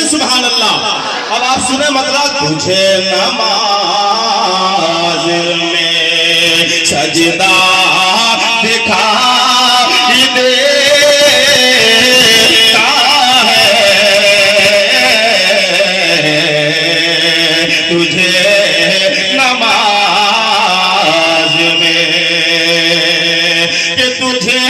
सुभान अल्लाह। अब आप सुने मतलब तुझे नमाज में सजदा दिखाई देता है, तुझे नमाज में कि तुझे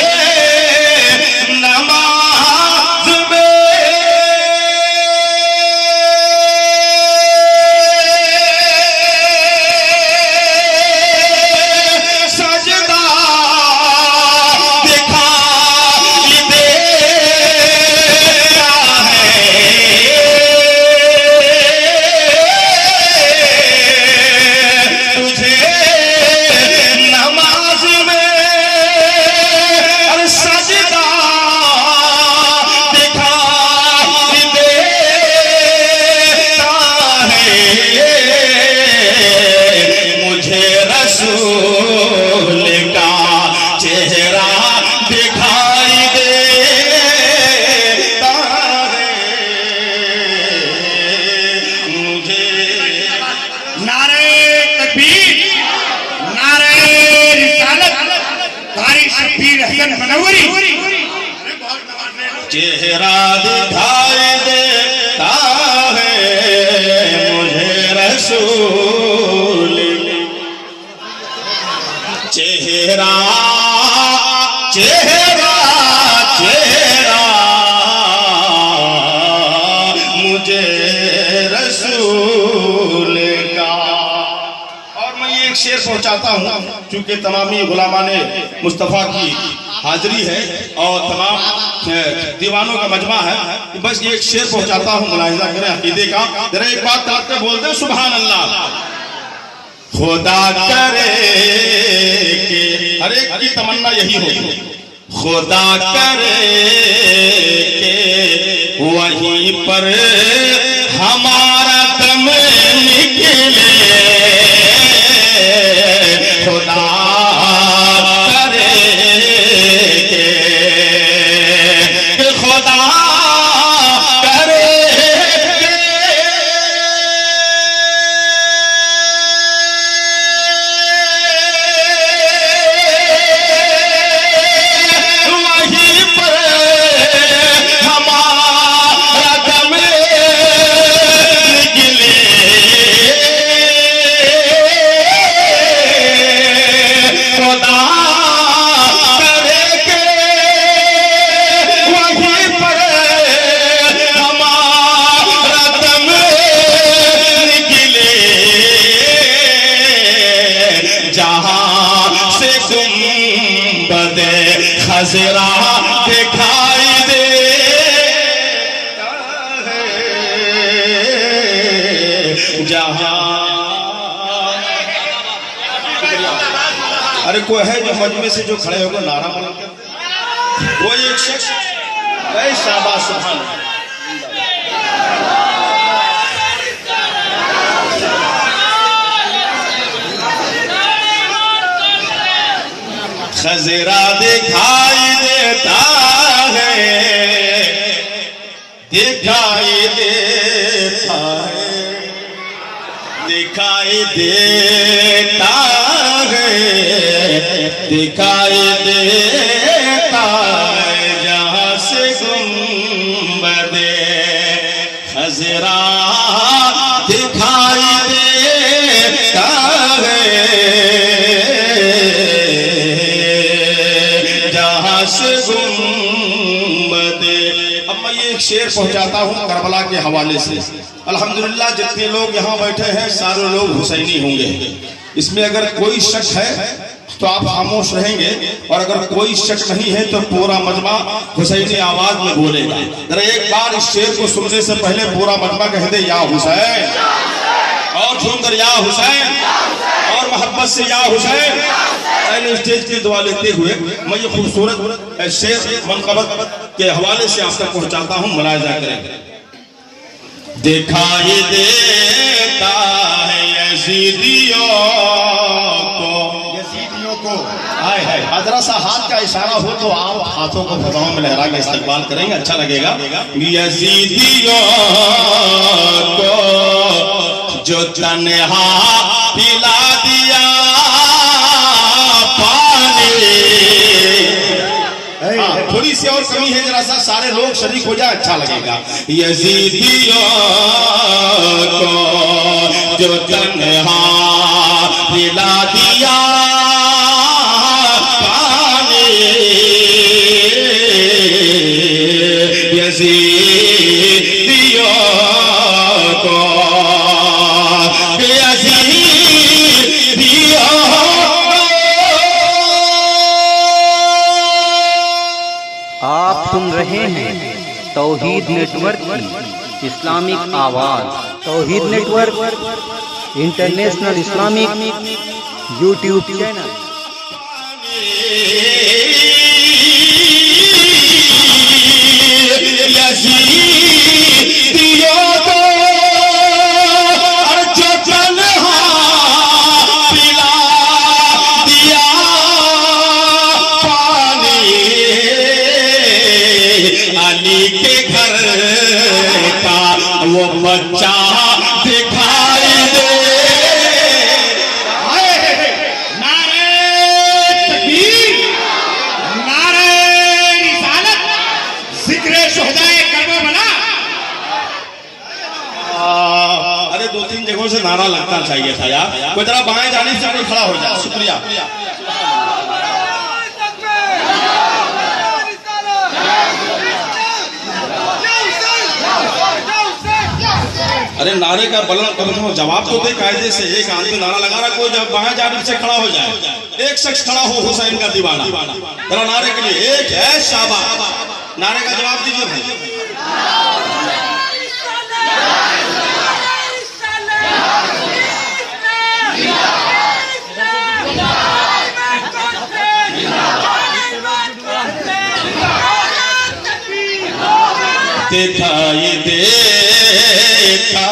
चेहरा दिखाई देता है मुझे रसूल, चेहरा चेहरा चेहरा मुझे रसूल का। और मैं ये एक शेर पहुंचाता हूँ, चूंकि तमामी गुलामाने मुस्तफ़ा की हाजिरी है और तमाम दीवानों का मजमा है, बस ये एक शेर पहुंचाता हूँ, मुलाहिजा करें अकीदे का। जरा एक बात करके बोल दे सुभान अल्लाह। खुदा करे कि हर एक की तमन्ना यही होगी, खुदा करे कि वहीं पर हमारा दम निकले, खुदा खज़रा दिखाई देता है जहां। अरे कोई है जो मजमे से जो खड़े होकर नारा बोलते, कोई एक शख्स शाबाश सुभान। खज़रा दिखाई देता है, दिखाई देता है, दिखाई देता है, दिखाई देता है जहाँ से गुंबदे खज़रा दिखाई देता है से गुंबदे। अब मैं ये एक शेर पहुंचाता हूँ करबला के हवाले से। अल्हम्दुलिल्लाह जितने लोग यहाँ बैठे हैं सारे लोग हुसैनी होंगे, इसमें अगर कोई शक है तो आप खामोश रहेंगे, और अगर कोई शक नहीं है तो पूरा मजमा हुसैनी आवाज में बोलेगा। जरा एक बार इस शेर को सुनने से पहले पूरा मजमा कह दे या हुसैन, और झूमकर या हुसैन, और मोहब्बत से या हुसैन। स्टेज की दुआ लेते हुए मैं ये खूबसूरत शेर मनक़बत के हवाले से आप तक पहुंचाता हूँ, मुलाहिजा करें। दिखाई देता है यज़ीदियों को, हाय हाय, जरा सा हाथ का इशारा हो तो आप हाथों को फजाओं में लहरा के इस्तकबाल करेंगे, अच्छा लगेगा। यज़ीदियों तन्हा पिला दिया पानी। थोड़ी सी और कमी है, जरा सा सारे लोग शरीक हो जाए अच्छा लगेगा। यजीदियों को जो तन्हा पिला दिया पानी, यजीदियों को, आप सुन रहे हैं तौहीद नेटवर्क की इस्लामिक आवाज़। Tauheed network international Islamic YouTube channel. Ali के घर का वो बच्चा दिखाई दे। नारे तकबीर, नारे रिसालत, जिक्र शुहदाए करबला। अरे दो तीन जगहों से नारा लगना चाहिए था यार। कोई जरा बाएं जाने से कोई खड़ा हो जाए। शुक्रिया। अरे नारे का बलन जवाब तो दे कायदे से। एक आदमी नारा लगा रहा, कोई जब बाएं जानिब से खड़ा हो जाए। एक शख्स खड़ा हो हुसैन का दीवाना, जरा नारे के लिए एक है शाबाश। नारे का जवाब दीजिए भाई। दिखाई देता,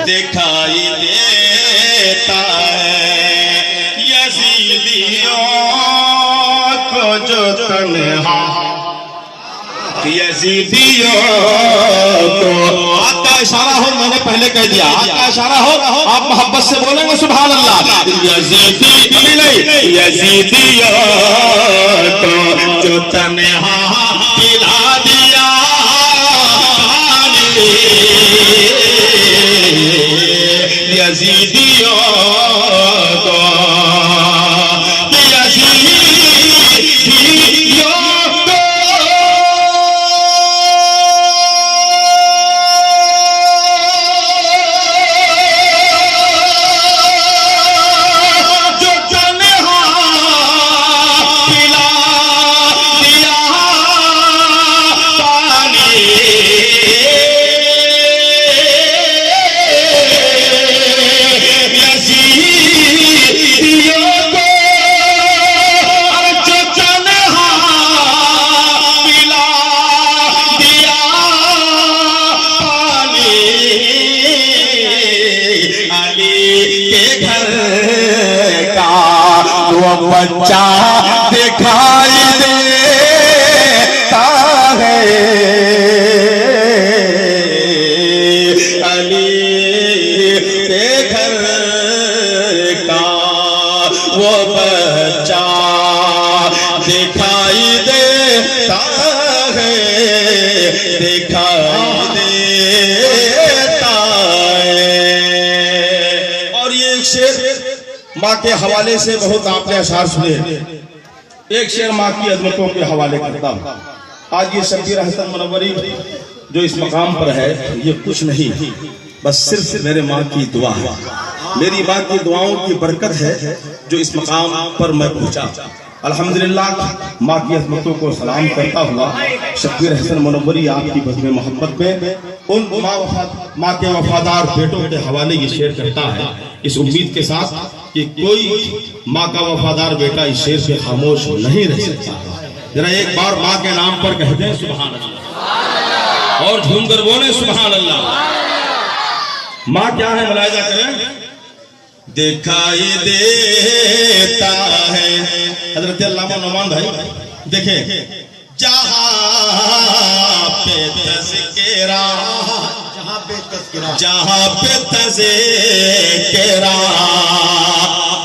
दिखाई देता है यजीदियों को जो तन्हा, यजीदियों को। हाथ का इशारा हो, मैंने पहले कह दिया, हाथ का इशारा हो, आप मोहब्बत से बोलेंगे सुभान अल्लाह। यजीदियों को जो तन्हा पिला दिया पानी, यजीदियों को, यजीदियों को जो तन्हा पिला दिया पानी, यजीदियों को जो तन्हा पिला दिया पानी, अली के घर का वो बच्चा दिखाई देता है। अली के घर का वो बच्चा दिखाई देता है, दिखाई देता है। और ये एक शेर माँ के हवाले से बहुत आपने अशार सुने। एक शेर माँ की अजमतों के हवाले करता हूँ। आज ये शब्बीर हसन मुनव्वरी जो इस मकाम पर है, ये कुछ नहीं, बस सिर्फ मेरे माँ की दुआ है। मेरी माँ की दुआओं की बरकत है जो इस मकाम पर मैं पहुंचा। अल्हम्दुलिल्लाह माँ की अजमतों को सलाम करता हुआ शब्बीर हसन मुनव्वरी आपकी बज़्म मोहब्बत में उन माँ के वफादार बेटों के हवाले ये शेर करता है, इस उम्मीद के साथ कि कोई माँ का वफादार बेटा इस शेर से खामोश नहीं रह सकता। जरा एक बार माँ के नाम पर कहते हैं सुभान अल्लाह, और झूम कर बोले सुभान अल्लाह। माँ क्या है, मुलाहिजा करें। दिखाई देता है हजरत अल्लामा नुमान भाई देखें, जहां पे तज़किरा जहाँ पे तज़किरा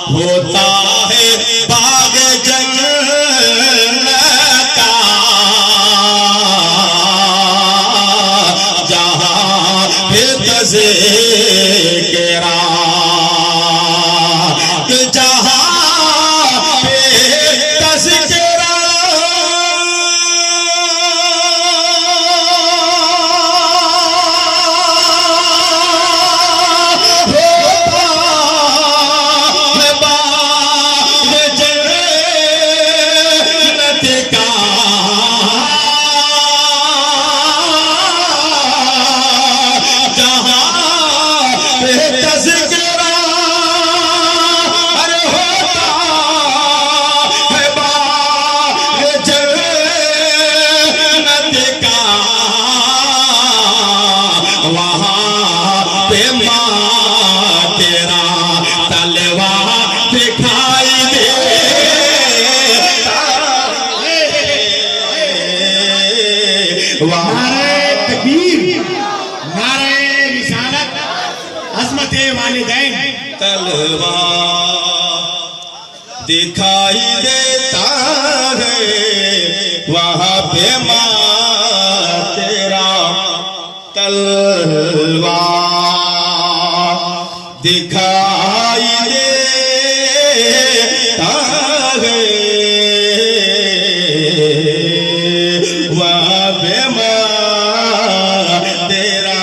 होता है बाग जन्नत का, जहाँ पे तज़किरा, जहाँ पे तज़किरा नारे तकबीर, नारे रिसालत, अज़मते वालिदैन। तलवार दिखाई देता है वहाँ पे माँ तेरा, तलवार दिखाई देता है वहाँ पे माँ तेरा।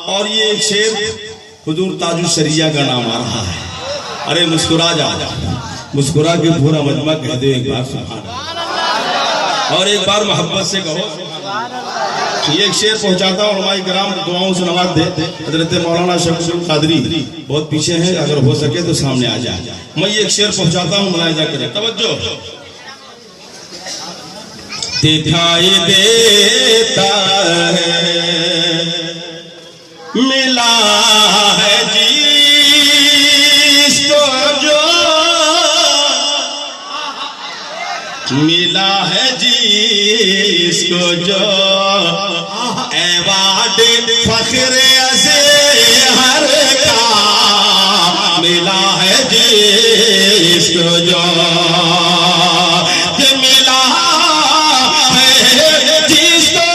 और ये एक शेर हुजूर ताजुल शरिया का नाम आ रहा है। अरे मुस्कुरा जा, मुस्कुरा के पूरा मजमा कह दे एक बार सुभान अल्लाह, और एक बार मोहब्बत से कहो। ये एक शेर पहुंचाता हूँ, उलमाए किराम दुआओं से नवाज दे। हजरत मौलाना शमसुल कादरी बहुत पीछे हैं, अगर हो सके तो सामने आ जाए। मैं ये एक शेर पहुंचाता हूँ, मुलाहिजा करें, तवज्जो। दिखाई देता है मिला है जिसको जो, मिला है जिसको जो एवार्ड फख्र अज़हर का, मिला है जिसको जो, मिला है जिसको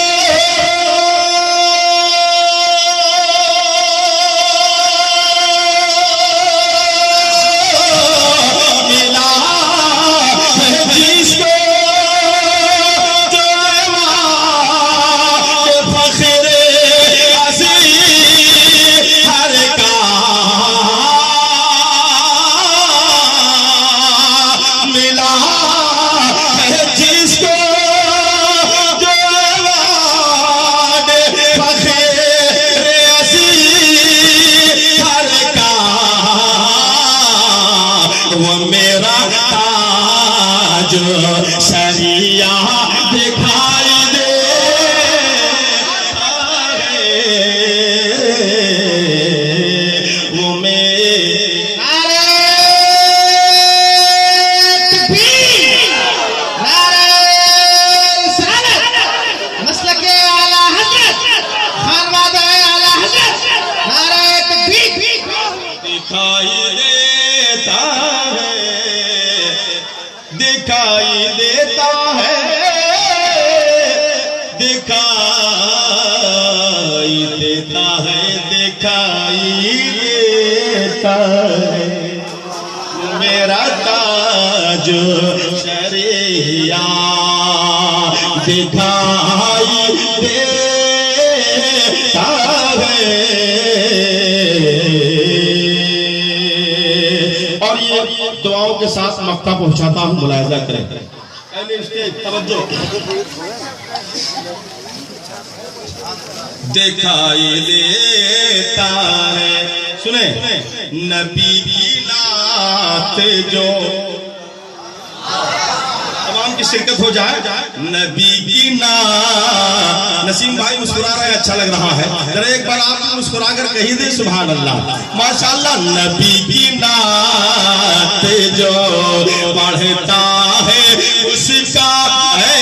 शरिया दिखाई दे, वो दिखाई देता है, दिखाई देता है, दिखाई देता है, दिखाई देता है मेरा ताज शरिया, दिखाई देता है। और ये दुआओं के साथ मक्ता पहुंचाता हूं, मुलाहिजा करें। तवज्जो, दिखाई देता है, सुने, नबी की नात जो तमाम की शिरकत हो जाए, नबी की नात। नसीम भाई मुस्कुरा रहे हैं, अच्छा लग रहा है, जरा एक बार आप मुस्कुरा कर कही दे सुभान अल्लाह, माशाअल्लाह। नबी की नात जो पढ़ता है उसका है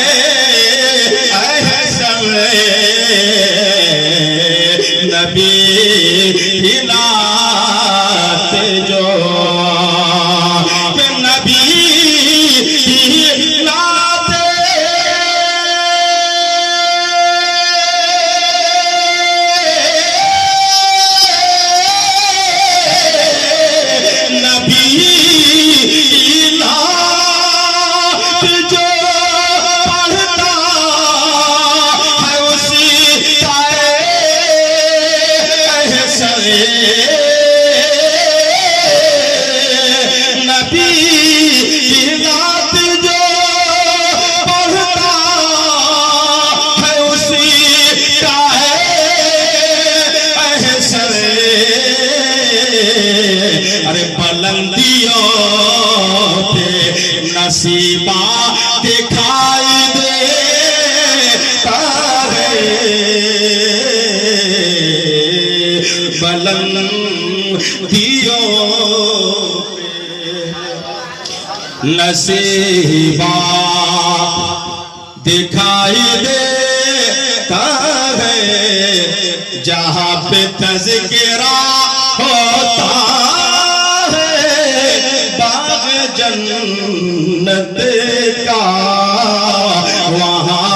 नसीबा दिखाई देता है बुलंदियों नसीबा दिखाई देता है जहाँ पे तज़किरा होता है बाग जन्नत का वहाँ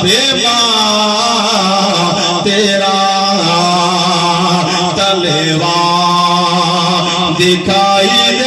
पे माँ तेरा तलवा दिखाई